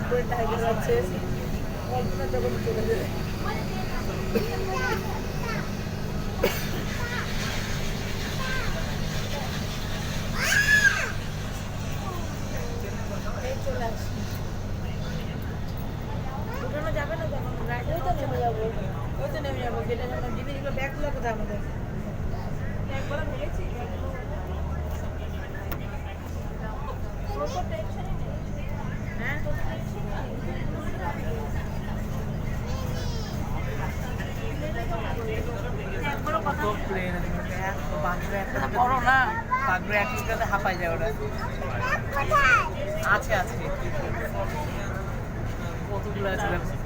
করে টাইগার আছে কল্পনা যখন চলে যাবে চলে আসি উঠানো যাবে না তখন ওই তো নেমে যাবো ওই তো নেমে যাবো যেটা যেন জিনিসগুলো ব্যাগগুলো কোথায় আমাদের ব্যাগগুলো ভেবেছি হ্যাঁ বড় না বাগড়ে এক জায়গাতে হাঁপাই যায় ওরা আছে আছে কতগুলো আছে